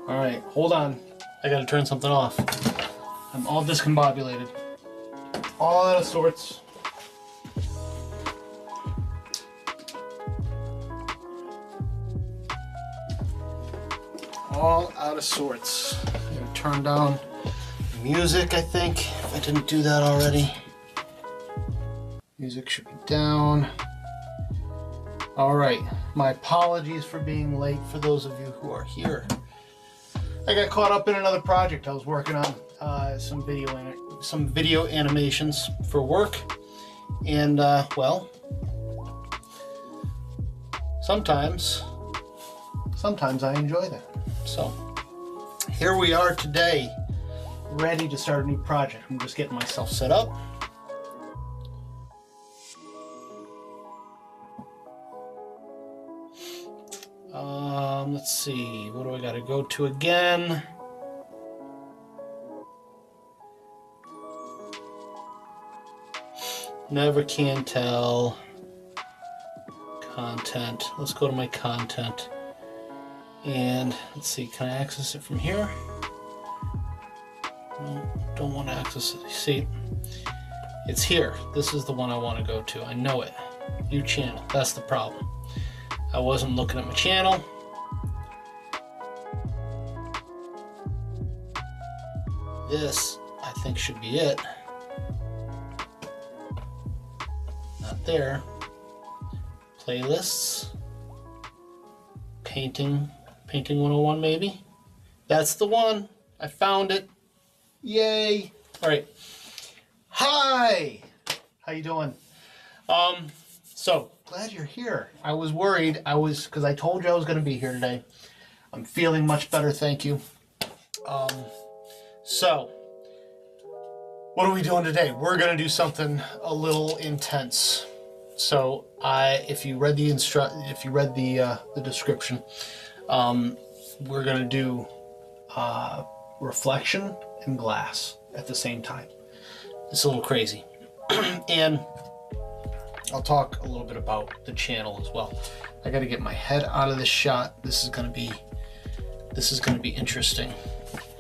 All right, hold on. I gotta turn something off. I'm all discombobulated. All out of sorts. All out of sorts. I'm gonna turn down the music, I think, if I didn't do that already. Music should be down. All right, my apologies for being late for those of you who are here. I got caught up in another project. I was working on some video animations for work, and well, sometimes I enjoy that. So here we are today, ready to start a new project. I'm just getting myself set up. Let's see, what do I gotta go to again? Never can tell. Content. Let's go to my content. And let's see, can I access it from here? No, don't want to access it. See, it's here. This is the one I want to go to. I know it. New channel. That's the problem. I wasn't looking at my channel. This, I think, should be it. Not there. Playlists. Painting 101 maybe. That's the one. I found it. Yay. All right. Hi. How you doing? So glad you're here. I was worried. Because I told you I was going to be here today. I'm feeling much better, thank you. So, what are we doing today? We're going to do something a little intense. So, if you read the description, we're going to do reflection and glass at the same time. It's a little crazy, and I'll talk a little bit about the channel as well. I got to get my head out of this shot. This is going to be interesting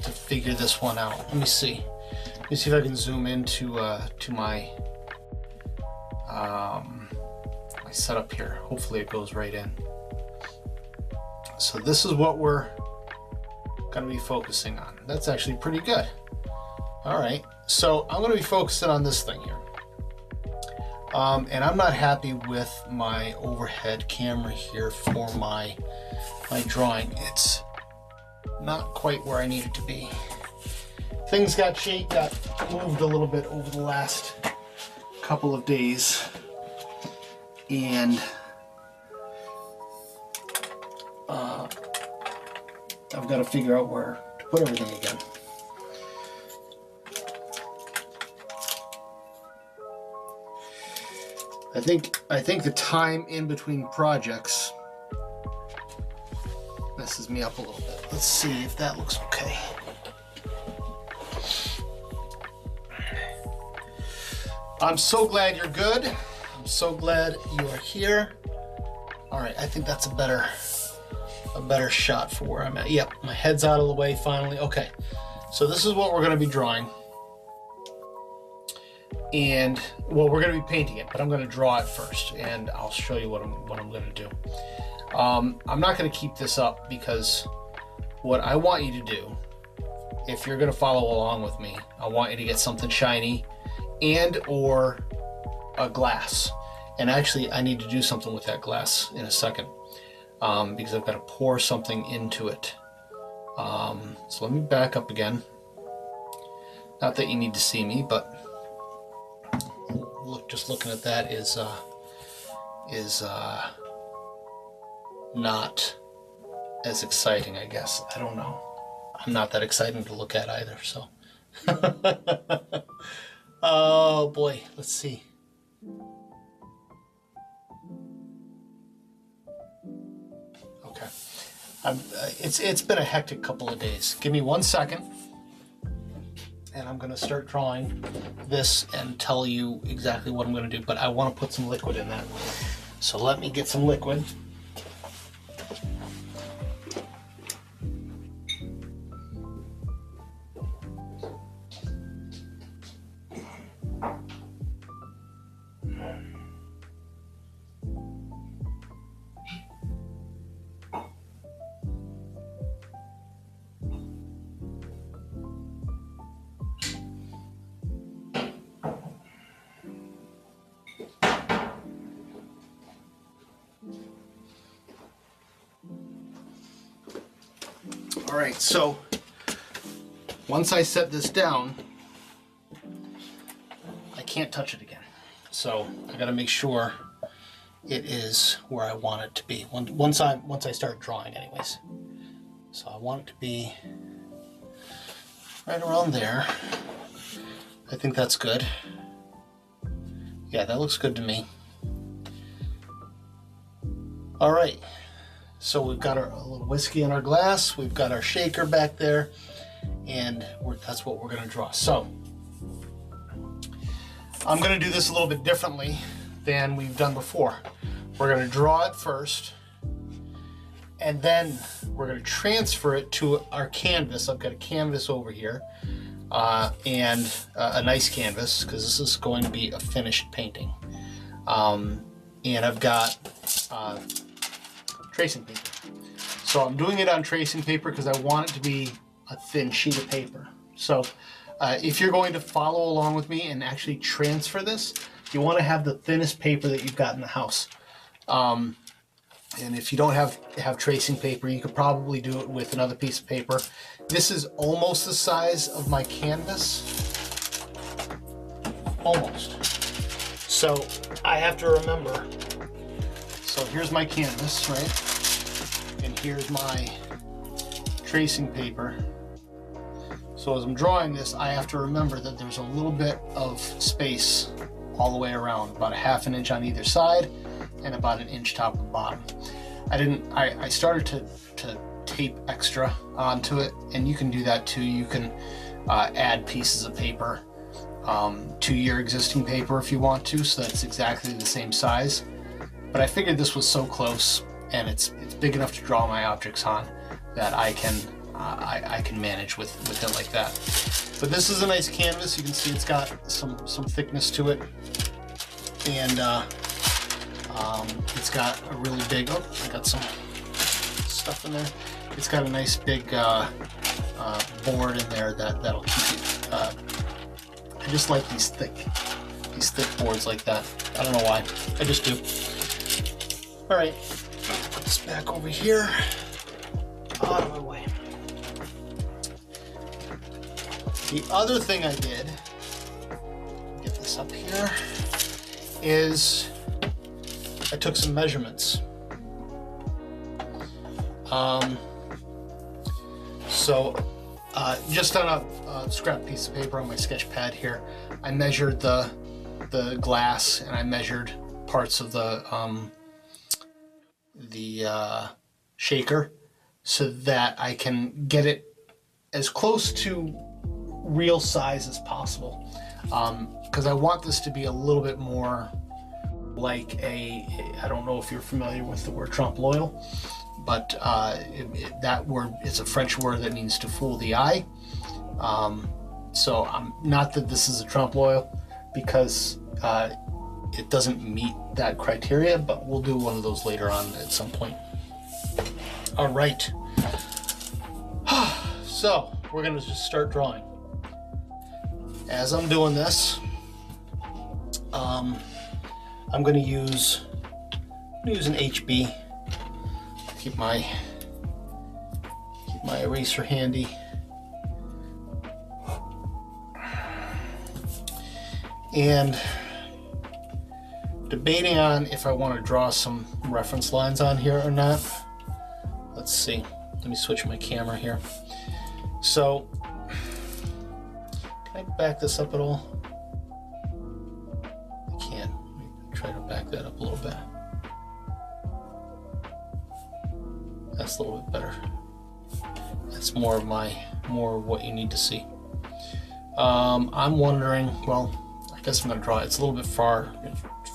to figure this one out. Let me see if I can zoom into to my my setup here. Hopefully it goes right in. So this is what we're going to be focusing on. That's actually pretty good. All right, so I'm going to be focusing on this thing here. And I'm not happy with my overhead camera here for my drawing. It's not quite where I need it to be. Things got moved a little bit over the last couple of days, and I've got to figure out where to put everything again. I think the time in between projects messes me up a little bit. Let's see if that looks okay. I'm so glad you're good. I'm so glad you are here. All right, I think that's a better shot for where I'm at. Yep, my head's out of the way finally. Okay, so this is what we're going to be drawing. And well, we're going to be painting it, but I'm going to draw it first, and I'll show you what I'm going to do. I'm not going to keep this up because what I want you to do, if you're going to follow along with me, I want you to get something shiny and or a glass. And actually, I need to do something with that glass in a second because I've got to pour something into it. So let me back up again. Not that you need to see me, but just looking at that is not as exciting, I guess. I don't know. I'm not that exciting to look at either, so. Oh boy, let's see. Okay. It's been a hectic couple of days. Give me 1 second. And I'm going to start drawing this and tell you exactly what I'm going to do, but I want to put some liquid in that. So let me get some liquid. All right, so once I set this down, I can't touch it again. So I got to make sure it is where I want it to be. Once I start drawing, anyways. So I want it to be right around there. I think that's good. Yeah, that looks good to me. All right. So we've got a little whiskey in our glass, we've got our shaker back there, and that's what we're going to draw. So I'm going to do this a little bit differently than we've done before. We're going to draw it first, and then we're going to transfer it to our canvas. I've got a canvas over here, and a nice canvas, because this is going to be a finished painting. And I've got tracing paper. So I'm doing it on tracing paper because I want it to be a thin sheet of paper. So if you're going to follow along with me and actually transfer this, you want to have the thinnest paper that you've got in the house. And if you don't have tracing paper, you could probably do it with another piece of paper. This is almost the size of my canvas. Almost. So I have to remember. So here's my canvas, right? And here's my tracing paper. So as I'm drawing this, I have to remember that there's a little bit of space all the way around, about a ½ inch on either side and about 1 inch top and bottom. I started to tape extra onto it, and you can do that too. You can add pieces of paper to your existing paper if you want to, so that's exactly the same size. But I figured this was so close, and it's big enough to draw my objects on, that I can manage with it like that. But this is a nice canvas. You can see it's got some thickness to it. And it's got a really big, oh, I got some stuff in there. It's got a nice big board in there that'll keep it. I just like these thick boards like that. I don't know why, I just do. All right, put this back over here, out of my way. The other thing I did, get this up here, is I took some measurements. Just on a scrap piece of paper on my sketch pad here, I measured the glass, and I measured parts of the shaker so that I can get it as close to real size as possible, because I want this to be a little bit more like I don't know if you're familiar with the word trompe l'oeil, but that word is a French word that means to fool the eye. So not that this is a trompe l'oeil, because it doesn't meet that criteria, but we'll do one of those later on at some point. All right, so we're gonna just start drawing. As I'm doing this, I'm going to use an HB. Keep my eraser handy. And debating on if I want to draw some reference lines on here or not. Let's see. Let me switch my camera here. So, can I back this up at all? I can. Let me try to back that up a little bit. That's a little bit better. That's more of what you need to see. I'm wondering, well, I guess I'm going to draw it. It's a little bit far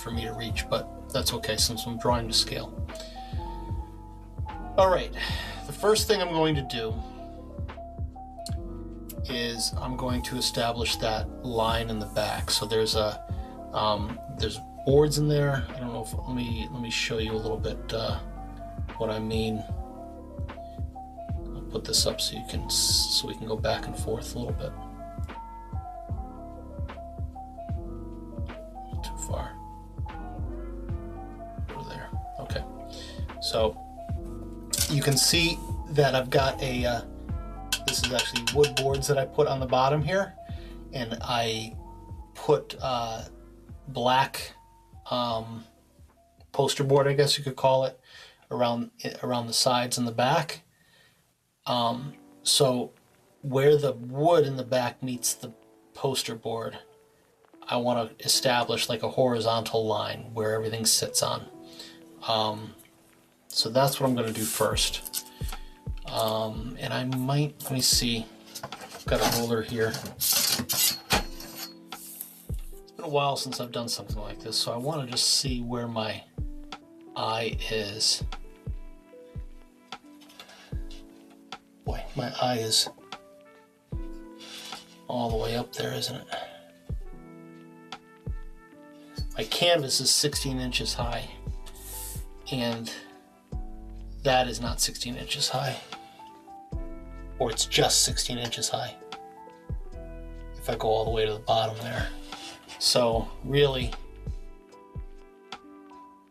for me to reach, but that's okay since I'm drawing to scale. All right, the first thing I'm going to do is I'm going to establish that line in the back. So there's boards in there. I don't know if let me show you a little bit what I mean. I'll put this up so we can go back and forth a little bit. Not too far. Over there. Okay. So you can see that I've got a this is actually wood boards that I put on the bottom here, and I put black poster board, I guess you could call it, around the sides and the back. So where the wood in the back meets the poster board, I want to establish like a horizontal line where everything sits on. So that's what I'm going to do first. And I might, let me see, I've got a ruler here. It's been a while since I've done something like this, so I want to just see where my eye is. Boy, my eye is all the way up there, isn't it? My canvas is 16 inches high, and that is not 16 inches high. Or it's just 16 inches high if I go all the way to the bottom there. So really,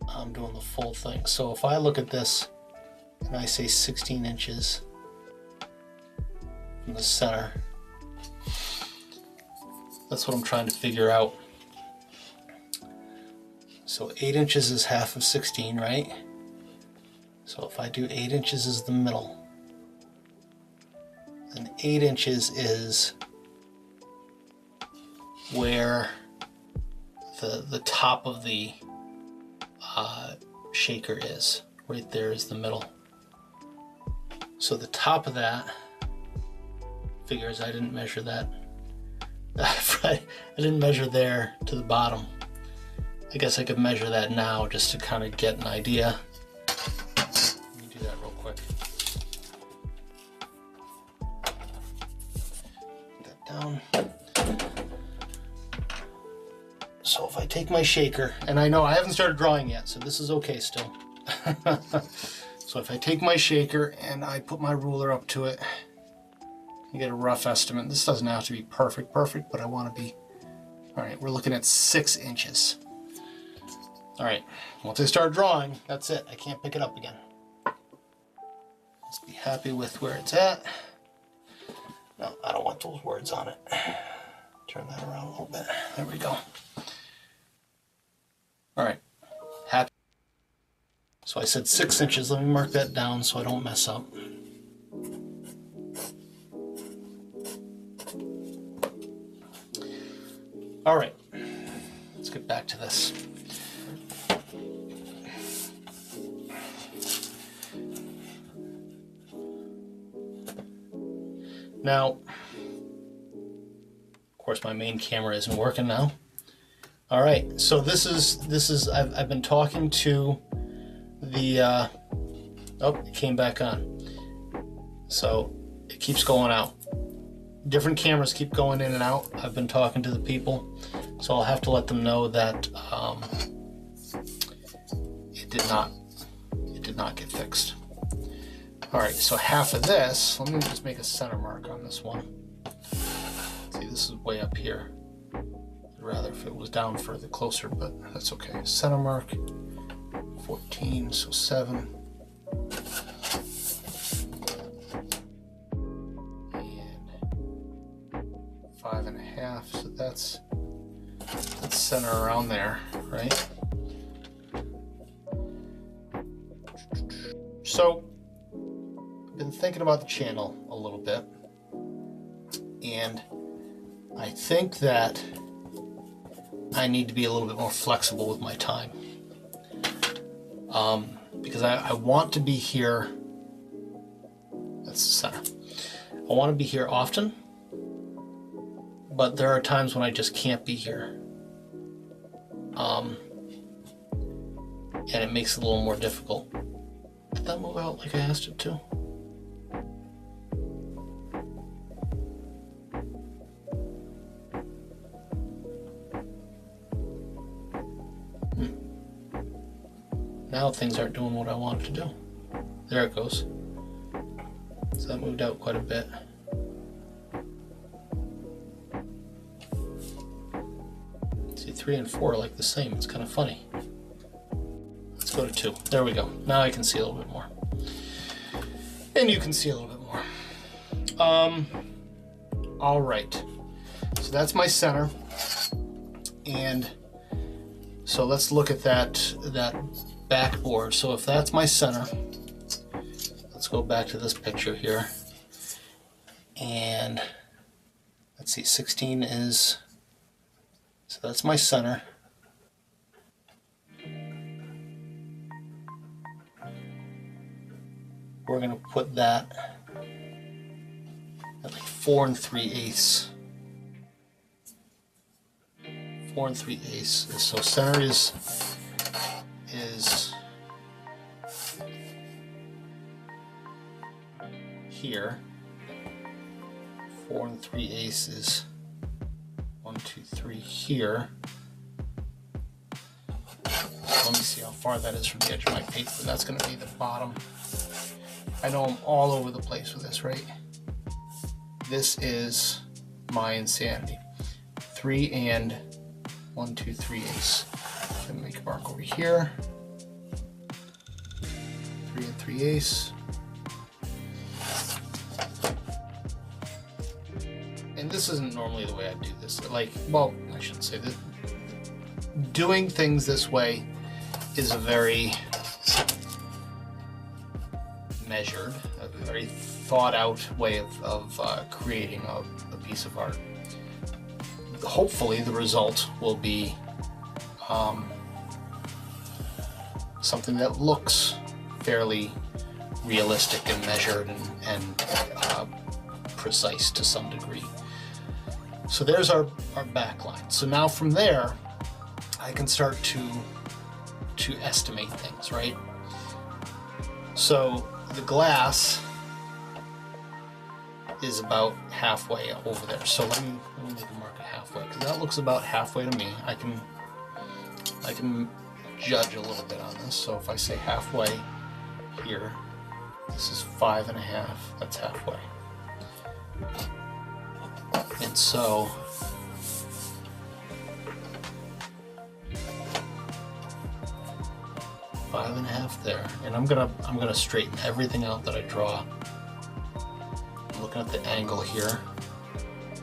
I'm doing the full thing. So if I look at this and I say 16 inches from the center, that's what I'm trying to figure out. So 8 inches is half of 16, right? So if I do 8 inches is the middle, then 8 inches is where the top of the shaker is. Right there is the middle. So the top of that figures I didn't measure that. I didn't measure there to the bottom. I guess I could measure that now just to kind of get an idea. Let me do that real quick. Put that down. So if I take my shaker, and I know I haven't started drawing yet, so this is okay still. So if I take my shaker and I put my ruler up to it, you get a rough estimate. This doesn't have to be perfect, but I want to be, all right, we're looking at 6 inches. All right, once I start drawing, that's it. I can't pick it up again. Let's be happy with where it's at. No, I don't want those words on it. Turn that around a little bit. There we go. All right, happy. So I said 6 inches. Let me mark that down so I don't mess up. All right, let's get back to this. Now, of course, my main camera isn't working now. All right, so this is I've been talking to the oh, it came back on. So it keeps going out. Different cameras keep going in and out. I've been talking to the people, so I'll have to let them know that it did not get fixed. All right, so half of this, let me just make a center mark on this one. See, this is way up here. I'd rather if it was down further closer, but that's okay. Center mark, 14, so 7. And 5.5, so that's center around there, right? So, been thinking about the channel a little bit, and I think that I need to be a little bit more flexible with my time, because I want to be here. That's the center. I want to be here often, but there are times when I just can't be here, and it makes it a little more difficult. Did that move out like I asked it to? Now things aren't doing what I want it to do. There it goes. So that moved out quite a bit. See, 3 and 4 are like the same. It's kind of funny. Let's go to 2. There we go. Now I can see a little bit more. And you can see a little bit more. All right. So that's my center. And so let's look at that backboard. So if that's my center, let's go back to this picture here. And let's see, 16 is, so that's my center. We're going to put that at like 4 3/8. 4 3/8. So center is here. 4 3/8 is 1, 2, 3 here. Let me see how far that is from the edge of my paper. That's going to be the bottom. I know I'm all over the place with this, right? This is my insanity. 3 and 1, 2, 3/8. I'm gonna make a mark over here. 3 and 3/8. And this isn't normally the way I do this. Like, well, I shouldn't say that. Doing things this way is a very measured, a very thought out way of creating a piece of art. Hopefully the result will be something that looks fairly realistic and measured and precise to some degree. So there's our back line. So now from there I can start to estimate things, right? So the glass is about halfway over there. So let me make a mark at halfway, because that looks about halfway to me. I can I can judge a little bit on this. So if I say halfway here, this is 5.5, that's halfway. And so five and a half there, and I'm gonna straighten everything out that I draw. I'm looking at the angle here.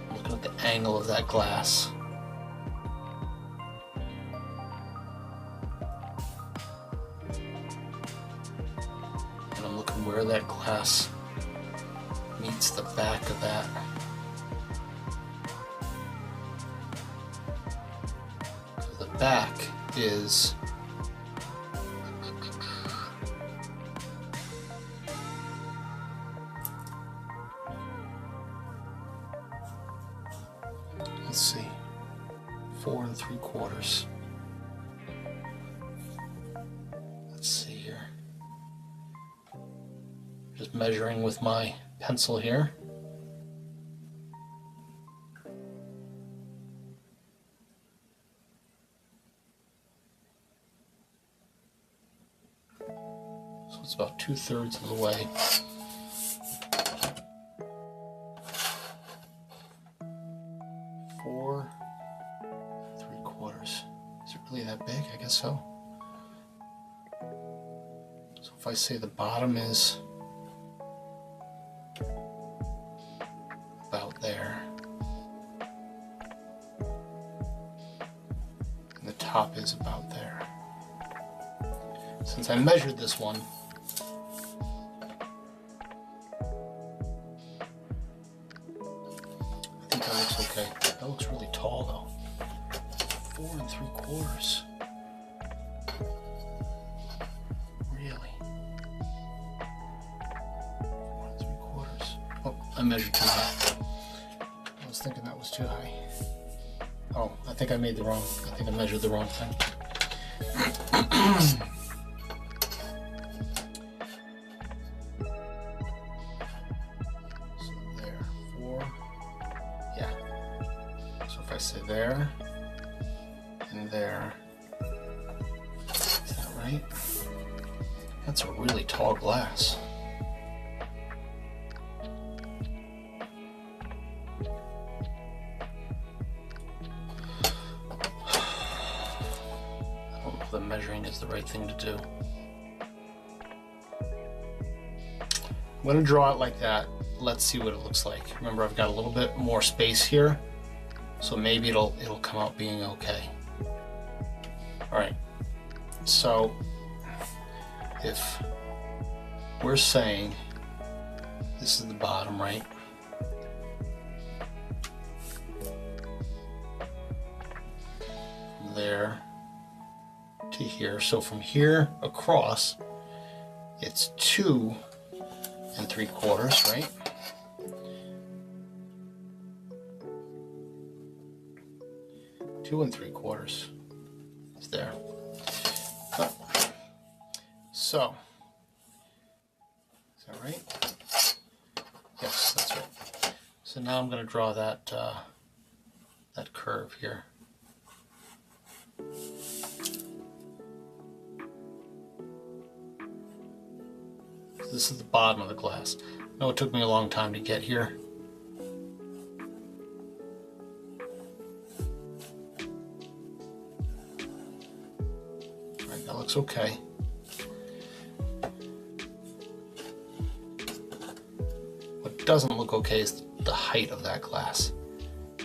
I'm looking at the angle of that glass. And I'm looking where that glass meets the back of that. So the back is let's see, 4 3/4. Let's see here. Just measuring with my pencil here. So it's about 2/3 of the way. Four 3/4. Is it really that big? I guess so. So if I say the bottom is about there, and the top is about there. Since I measured this one, I think that looks okay. That looks really tall though. 4 3/4. Really? 4 3/4. Oh, I measured too high. I was thinking that was too high. Oh, I think I measured the wrong thing. So there, 4. Yeah. So if I say there and there, is that right? That's a really tall glass. I don't know if the measuring is the right thing to do. I'm going to draw it like that. Let's see what it looks like. Remember, I've got a little bit more space here, so maybe it'll come out being okay. All right. So if we're saying this is the bottom, right? From there to here. So from here across, it's 2 3/4, right? Two and 3/4 is there. So, is that right? Yes, that's right. So now I'm going to draw that that curve here. This is the bottom of the glass. I know it took me a long time to get here. All right, that looks okay. What doesn't look okay is the height of that glass.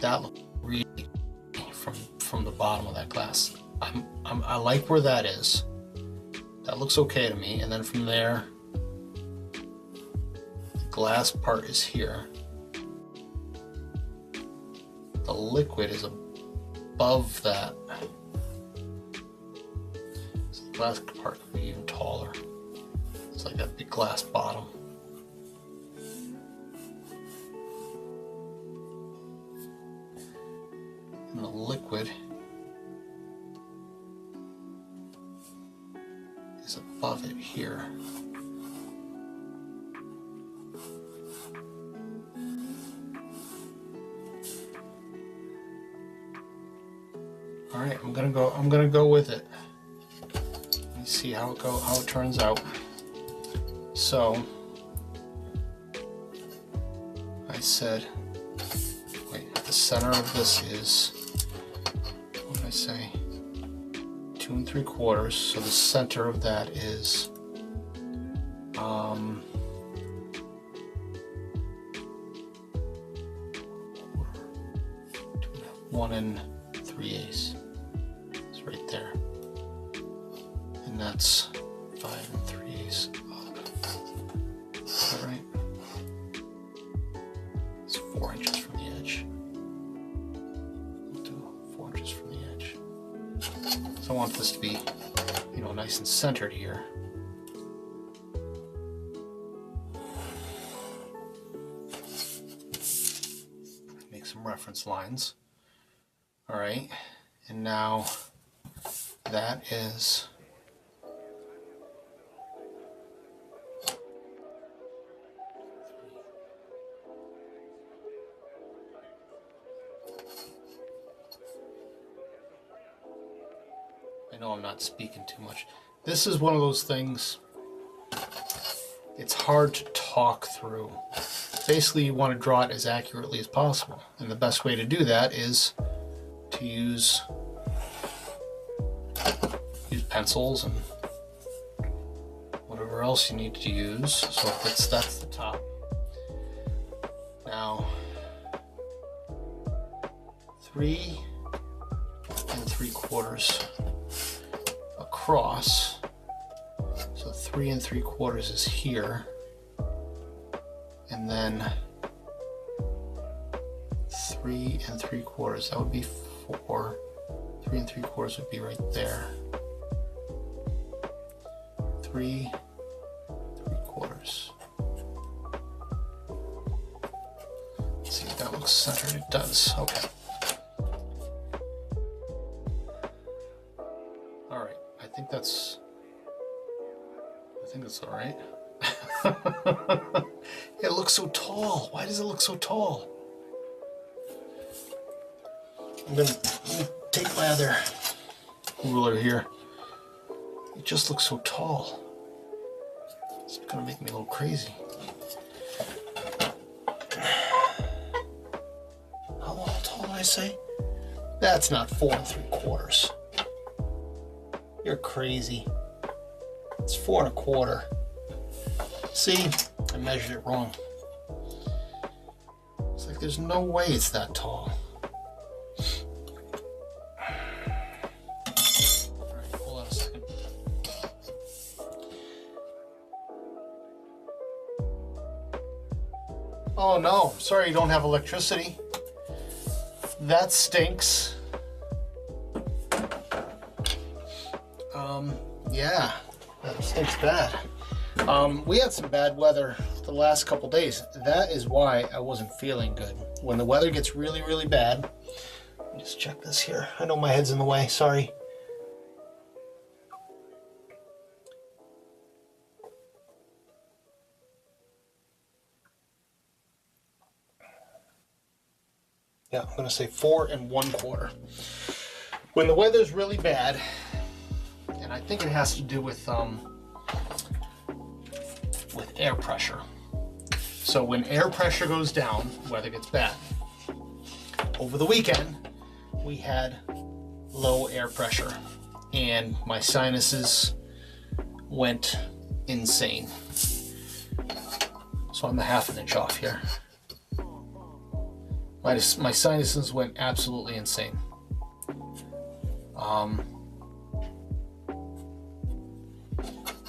That looks really from the bottom of that glass. I like where that is. That looks okay to me. And then from there, glass part is here. The liquid is above that. So the glass part could be even taller. It's like that big glass bottom. And the liquid is above it here. All right, I'm I'm gonna go with it. Let me see how it turns out. So I said, wait, the center of this is, what did I say? 2 3/4. So the center of that is 1 3/8. It's right there, and that's 5 3/8 up. Is that right? It's 4 inches from the edge. We'll do 4 inches from the edge. So I want this to be, you know, nice and centered here. Make some reference lines. All right, and now that is I know I'm not speaking too much. This is one of those things, it's hard to talk through. Basically, you want to draw it as accurately as possible, and the best way to do that is to use pencils and whatever else you need to use. So that's the top. Now 3 3/4 across. So 3 3/4 is here, and then 3 3/4. That would be 4. 3 3/4 would be right there. 3 3/4. Let's see if that looks centered. It does. Okay. All right. I think that's all right. It looks so tall. Why does it look so tall? I'm gonna take my other ruler here. It just looks so tall. It's gonna make me a little crazy. How tall did I say? That's not 4 3/4. You're crazy. It's 4 1/4. See, I measured it wrong. It's like there's no way it's that tall. Alright, hold on a second. Oh no, sorry you don't have electricity. That stinks. Yeah, that stinks bad. We had some bad weather the last couple days. That is why I wasn't feeling good. When the weather gets really, really bad, let me just check this here. I know my head's in the way, sorry. Yeah, I'm gonna say 4 1/4. When the weather's really bad, and I think it has to do with air pressure. So when air pressure goes down, weather gets bad. Over the weekend, we had low air pressure, and my sinuses went insane. So I'm a 1/2 inch off here. My sinuses went absolutely insane.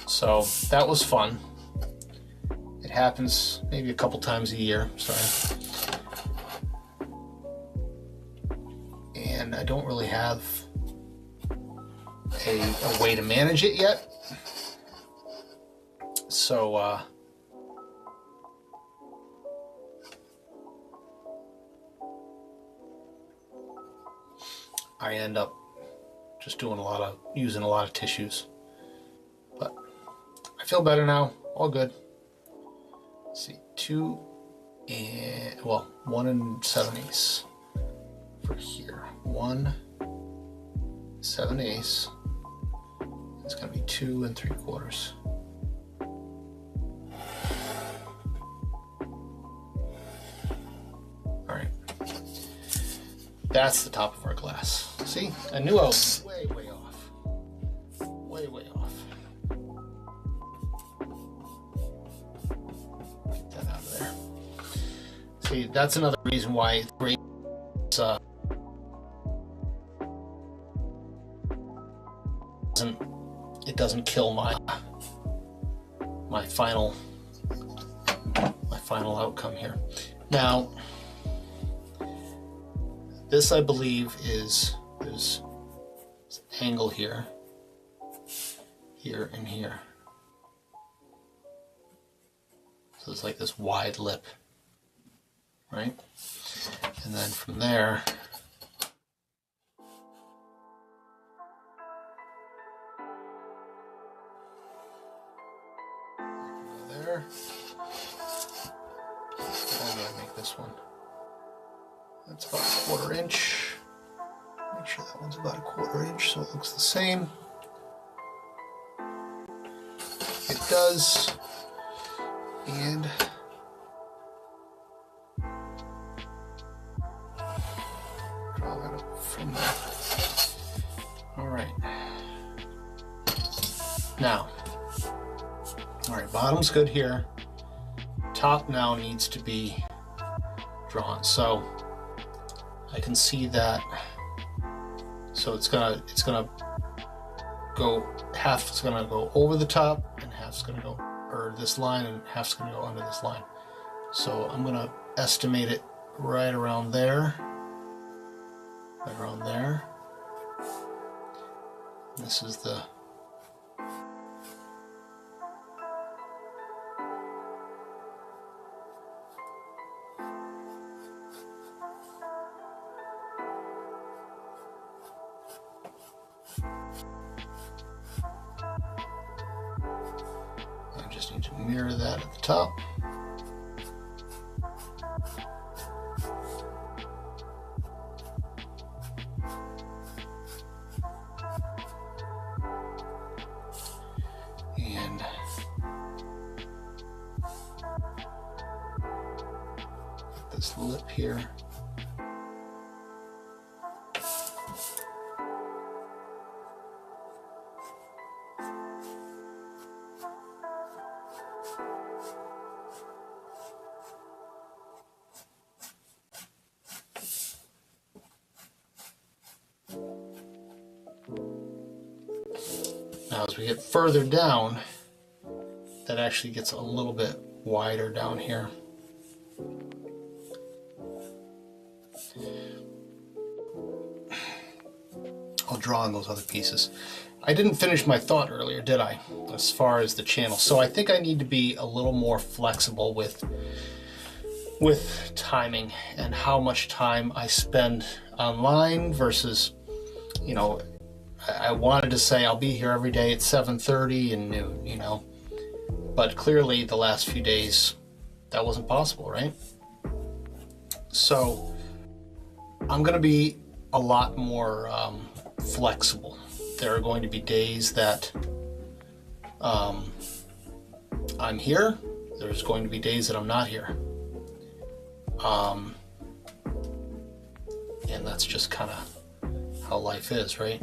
So that was fun. It happens maybe a couple times a year, sorry. And I don't really have a way to manage it yet. So I end up just using a lot of tissues. But I feel better now, all good. Let's see, 1 7/8 for here. 1 7/8. It's going to be 2 3/4. All right. That's the top of our glass. See, I knew I was way, way off. Way, way off. Get that out of there. See, that's another reason why it's great. It doesn't kill my final outcome here. Now, this I believe is there's an angle here, here, and here. So it's like this wide lip, right? And then from there, there. I'm going to make this one. That's about a 1/4 inch. Make sure that one's about a 1/4 inch so it looks the same. It does. And draw that up from there. All right. Now, all right, bottom's good here. Top now needs to be drawn. So I can see that. So it's gonna go, half is gonna go over the top and half's gonna go, or this line, and half's gonna go under this line. So I'm gonna estimate it right around there. Right around there. This is the to mirror that at the top. And this lip here. Now as we get further down, that actually gets a little bit wider down here. I'll draw on those other pieces. I didn't finish my thought earlier, did I? As far as the channel. So I think I need to be a little more flexible with timing and how much time I spend online versus, you know, I wanted to say I'll be here every day at 7:30 and noon, you know, but clearly the last few days that wasn't possible, right? So I'm going to be a lot more flexible. There are going to be days that I'm here. There's going to be days that I'm not here. And that's just kind of how life is, right?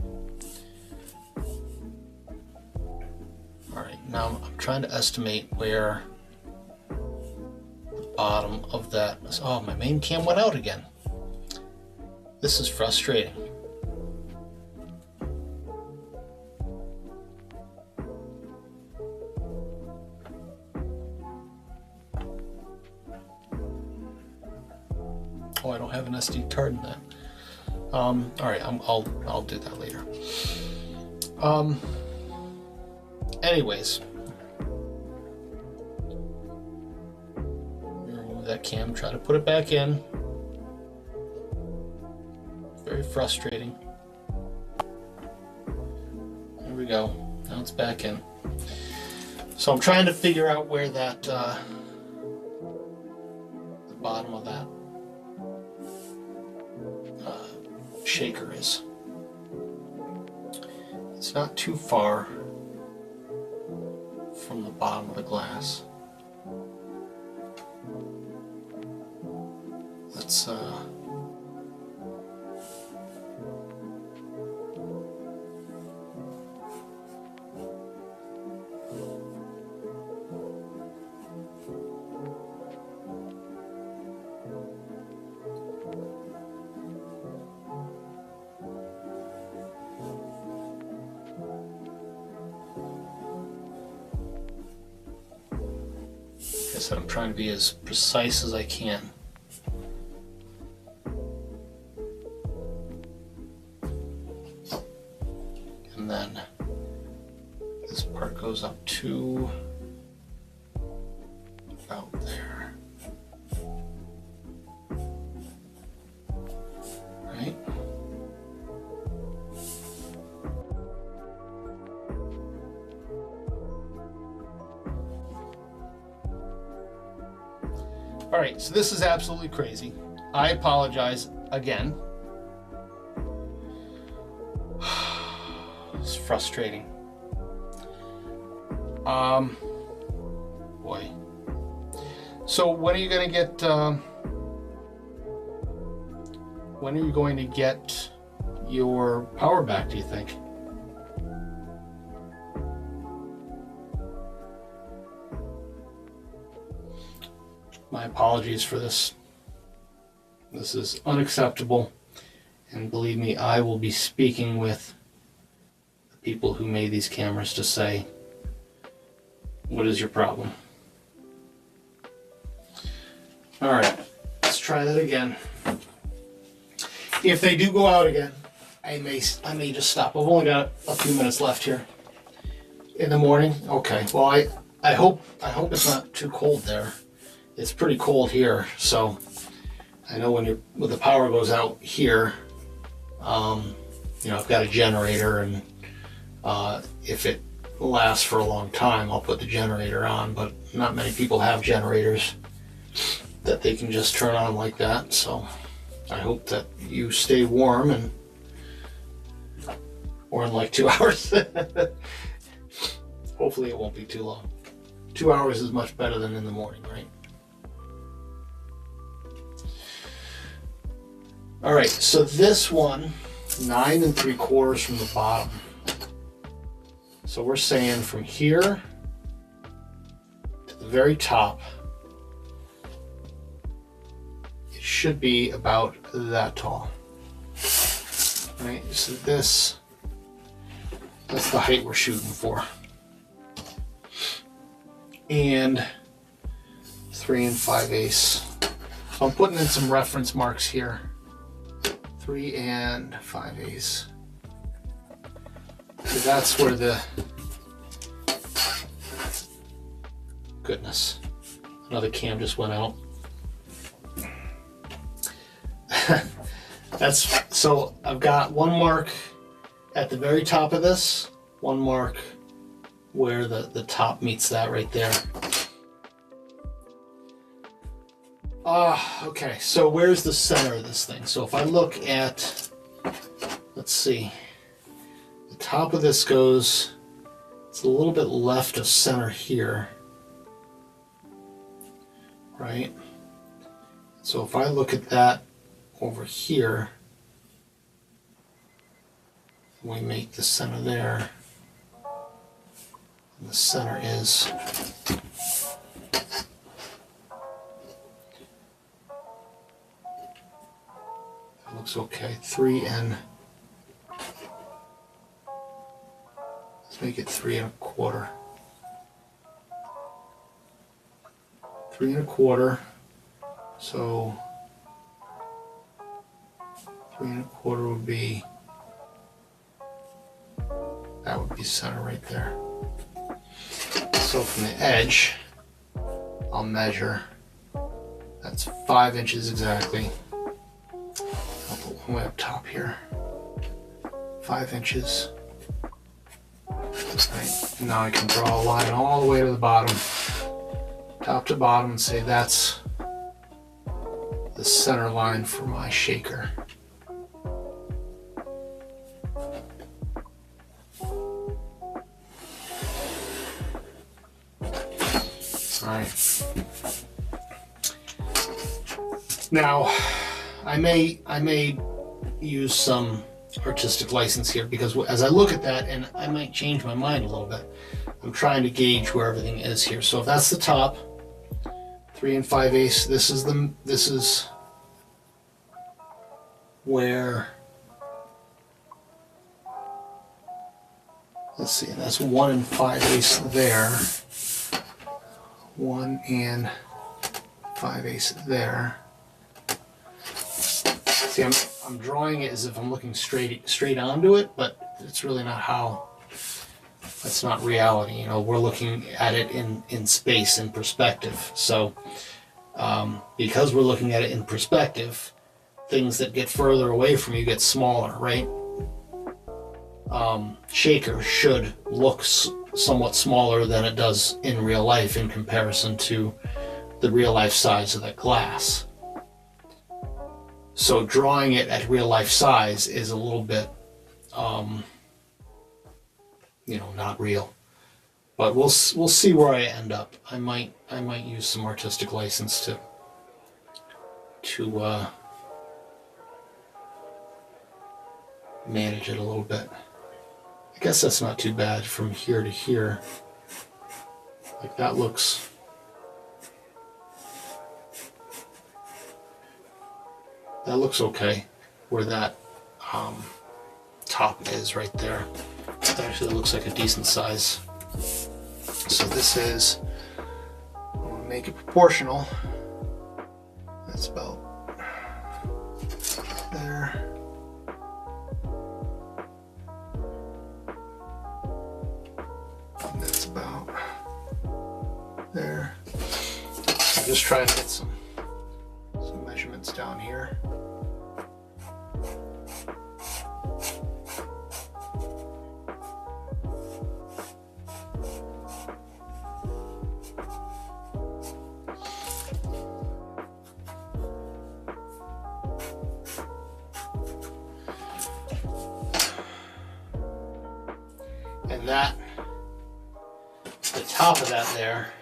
All right, now I'm trying to estimate where the bottom of that is. Oh, my main cam went out again. This is frustrating. Oh, I don't have an SD card in that. All right, I'll do that later. Anyways, remove that cam. Try to put it back in. Very frustrating. There we go. Now it's back in. So I'm trying to figure out where that the bottom of that shaker is. It's not too far from the bottom of the glass. Let's like I said, I'm trying to be as precise as I can. And then this part goes up to about there. Right? All right, so this is absolutely crazy. I apologize again. It's frustrating. Boy. So when are you going to get? When are you going to get your power back, do you think? My apologies for this. This is unacceptable. And believe me, I will be speaking with the people who made these cameras to say, what is your problem? All right, let's try that again. If they do go out again, I may just stop. I've only got a few minutes left here. In the morning? Okay. Well, I hope it's not too cold there. It's pretty cold here, so I know when the power goes out here, you know, I've got a generator, and if it lasts for a long time, I'll put the generator on, but not many people have generators that they can just turn on like that, so I hope that you stay warm or in like 2 hours. Hopefully it won't be too long. 2 hours is much better than in the morning, right? All right, so this one, 9 3/4 from the bottom. So we're saying from here to the very top, it should be about that tall. All right, so that's the height we're shooting for. And 3 5/8. So I'm putting in some reference marks here. 3 5/8. So that's where goodness, another cam just went out. So I've got one mark at the very top of this, one mark where the top meets that right there. Okay, so where's the center of this thing? So if I look at, let's see, the top of this goes, it's a little bit left of center here, right? So if I look at that over here, we make the center there, and the center is looks okay. 3 and let's make it 3 1/4. 3 1/4. So 3 1/4 would be, that would be center right there. So from the edge, I'll measure. That's 5 inches exactly. I'll put one way up top here. 5 inches. Right. And now I can draw a line all the way to the bottom, top to bottom, and say that's the center line for my shaker. Alright. Now, I may use some artistic license here, because as I look at that, and I might change my mind a little bit, I'm trying to gauge where everything is here. So if that's the top, 3 and 5/8, this is where, let's see, that's 1 and 5/8 there, 1 and 5/8 there. See, I'm drawing it as if I'm looking straight onto it, but it's really not how. That's not reality. You know, we're looking at it in space, in perspective. So because we're looking at it in perspective, things that get further away from you get smaller, right? Shaker should look somewhat smaller than it does in real life in comparison to the real life size of that glass. So drawing it at real life size is a little bit, you know, not real. But we'll see where I end up. I might use some artistic license to manage it a little bit. I guess that's not too bad from here to here. Like that looks. That looks okay, where that top is right there. It actually looks like a decent size. So this is, I'm going to make it proportional. That's about there. And that's about there. I'm just trying to get some measurements down here. And that, the top of that there,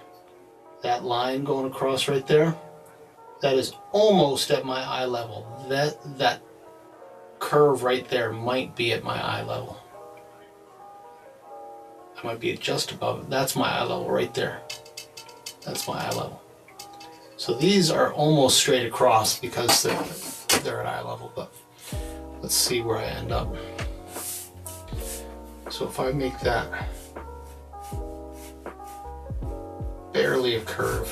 that line going across right there, that is almost at my eye level. That curve right there might be at my eye level. I might be just above it. That's my eye level right there. That's my eye level. So these are almost straight across because they're at eye level, but let's see where I end up. So if I make that barely a curve,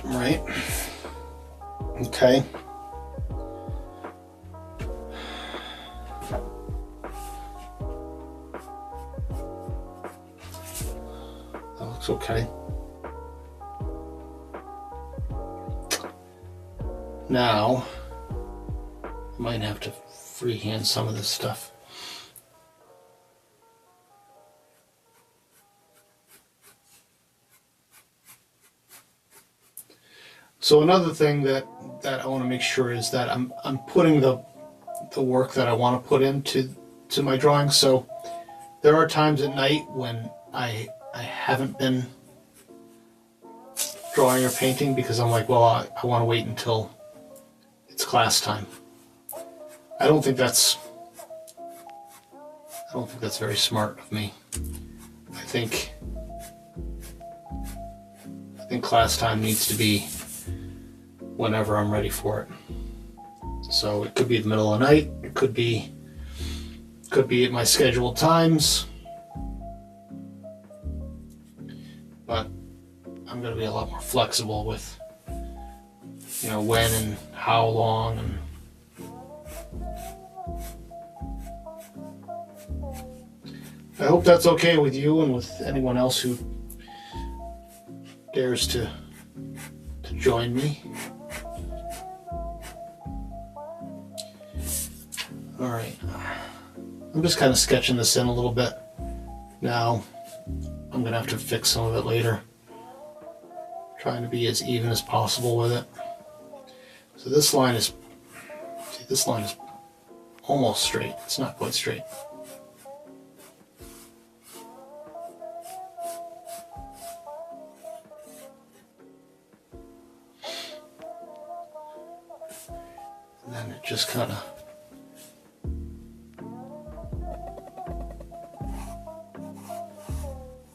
right? Okay. That looks okay. Now, I might have to freehand some of this stuff. So another thing that I want to make sure is that I'm putting the work that I want to put into my drawings. So there are times at night when I haven't been drawing or painting because I'm like, well, I want to wait until it's class time. I don't think that's very smart of me. I think class time needs to be whenever I'm ready for it. So it could be the middle of the night, it could be at my scheduled times, but I'm going to be a lot more flexible with, you know, when and how long. And I hope that's okay with you and with anyone else who dares to join me. All right, I'm just kind of sketching this in a little bit now. I'm gonna have to fix some of it later. Trying to be as even as possible with it. So this line is, see, this line is almost straight. It's not quite straight. And then it just kind of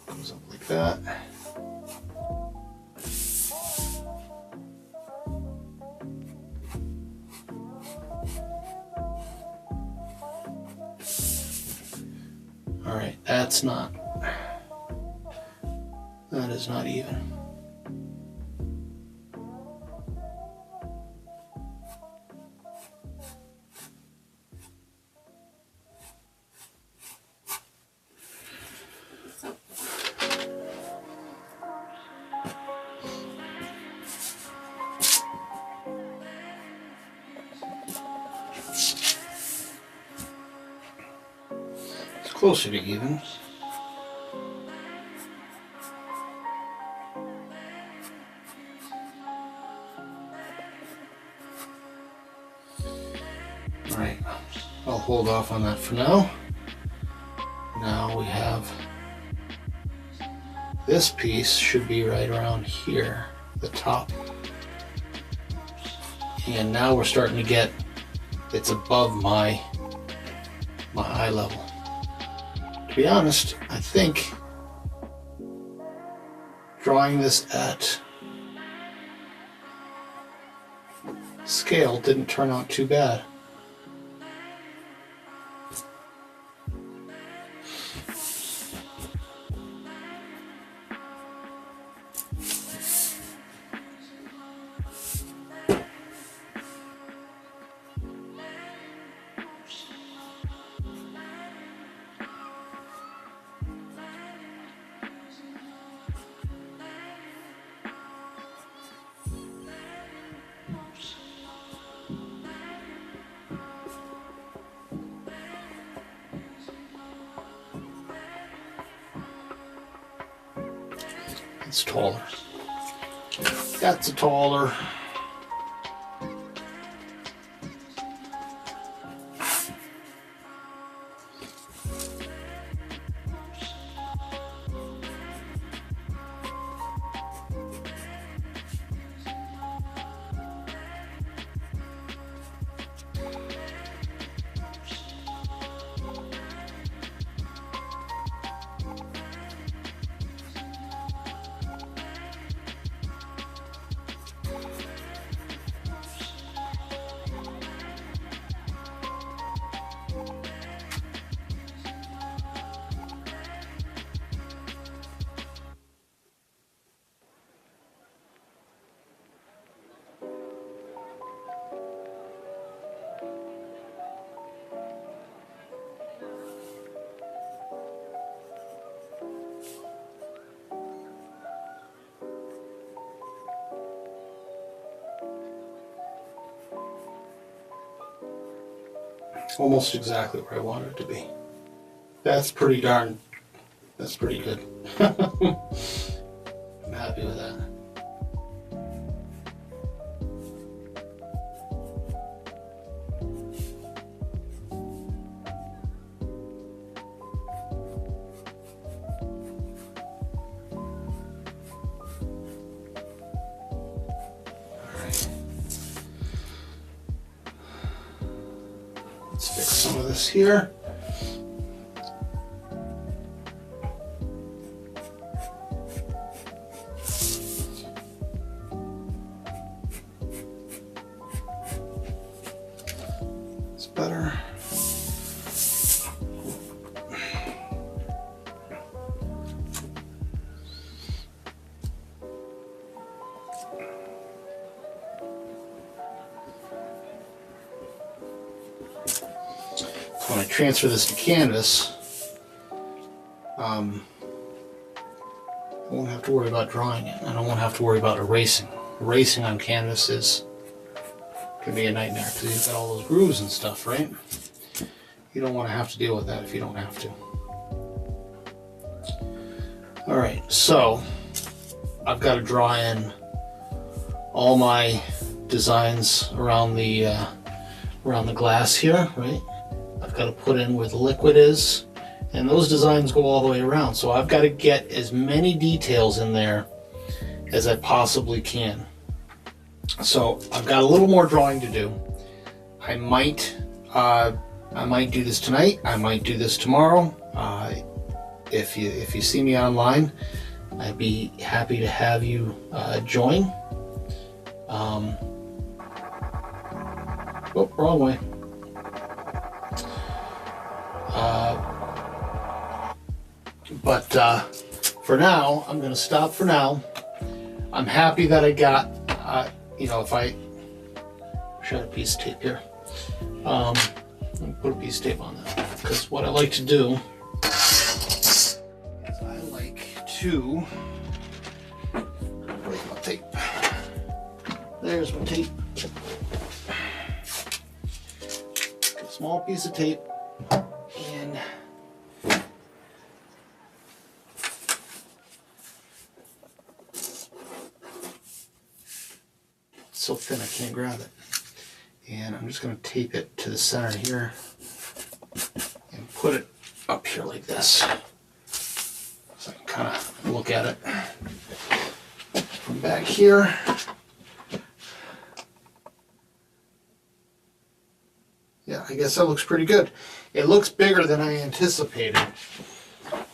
goes up like that. All right, that is not even. It's closer to even. Alright, I'll hold off on that for now. Now we have this piece should be right around here, the top. And now we're starting to get, it's above my eye level. To be honest, I think drawing this at scale didn't turn out too bad. It's taller. That's a taller. Almost exactly where I want it to be. That's pretty good. I'm happy with that. Let's fix some of this here. It's better. When I transfer this to canvas, I won't have to worry about drawing it, and I won't have to worry about erasing. Erasing on canvas can be a nightmare because you've got all those grooves and stuff, right? You don't want to have to deal with that if you don't have to. All right, so I've got to draw in all my designs around the glass here, right? I've got to put in where the liquid is, and those designs go all the way around. So I've got to get as many details in there as I possibly can. So I've got a little more drawing to do. I might do this tonight. I might do this tomorrow. If you see me online, I'd be happy to have you join. Oh, wrong way. But for now, I'm going to stop for now. I'm happy that I got, if I shut a piece of tape here, let me put a piece of tape on that, because what I like to do is I like to, where's my tape? There's my tape. A small piece of tape, and so thin I can't grab it. And I'm just going to tape it to the center here and put it up here like this, so I can kind of look at it from back here. Yeah, I guess that looks pretty good. It looks bigger than I anticipated.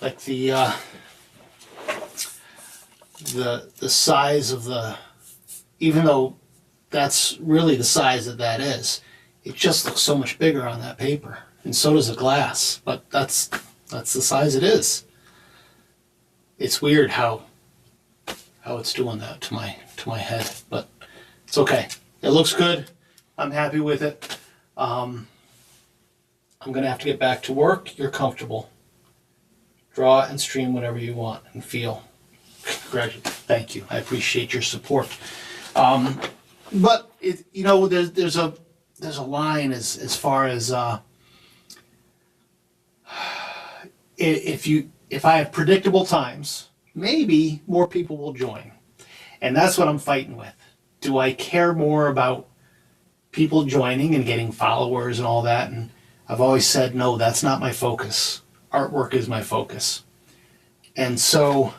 Like the size of the, even though that's really the size that is, it just looks so much bigger on that paper, and so does the glass. But that's the size it is. It's weird how it's doing that to my head, but it's okay. It looks good. I'm happy with it. I'm gonna have to get back to work. You're comfortable. Draw and stream whatever you want and feel. Congratulations. Thank you. I appreciate your support. But there's a line as far as if I have predictable times, maybe more people will join, and that's what I'm fighting with. Do I care more about people joining and getting followers and all that? And I've always said, no, that's not my focus. Artwork is my focus. And so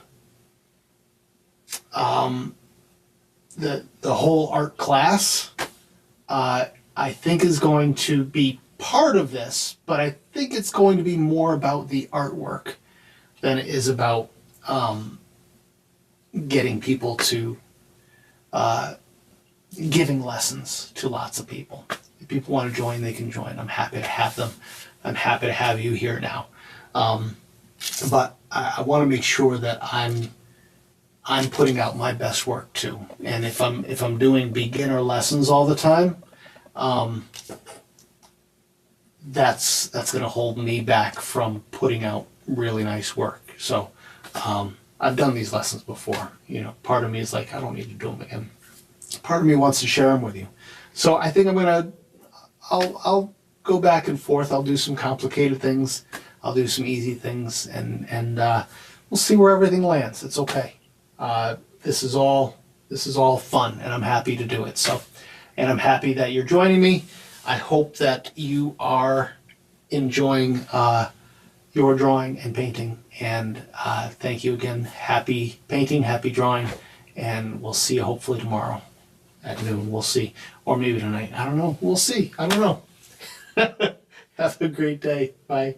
the whole art class, I think is going to be part of this, but I think it's going to be more about the artwork than it is about getting people to giving lessons to lots of people. If people want to join, they can join. I'm happy to have them. I'm happy to have you here now. But I want to make sure that I'm putting out my best work too. And if I'm doing beginner lessons all the time, that's going to hold me back from putting out really nice work. So I've done these lessons before. Part of me is like, I don't need to do them again. Part of me wants to share them with you. So I think I'll go back and forth. I'll do some complicated things. I'll do some easy things, and we'll see where everything lands. It's okay. This is all fun, and I'm happy to do it. So, and I'm happy that you're joining me. I hope that you are enjoying your drawing and painting. And thank you again. Happy painting, happy drawing, and we'll see you hopefully tomorrow at noon. We'll see, or maybe tonight. I don't know. We'll see. I don't know. Have a great day. Bye.